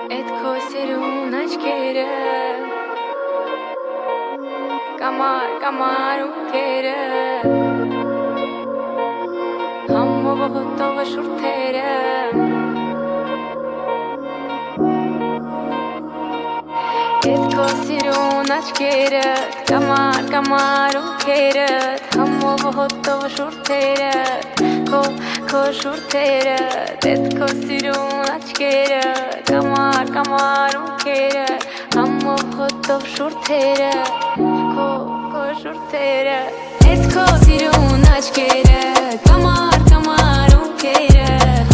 Էդ քո սիրուն աչքերը Կամար ունքերը Համով հոտով շուրթերը Էդ քո սիրուն աչքերը Կամար ունքերը Համով հոտով շուրթերը Քո շուրթերը Էդ քո սիրուն աչքերը Կամար ունքերը Համով հոտով շուրթերը Քո շուրթերը Էդ քո սիրուն աչքերը Կամար ունքերը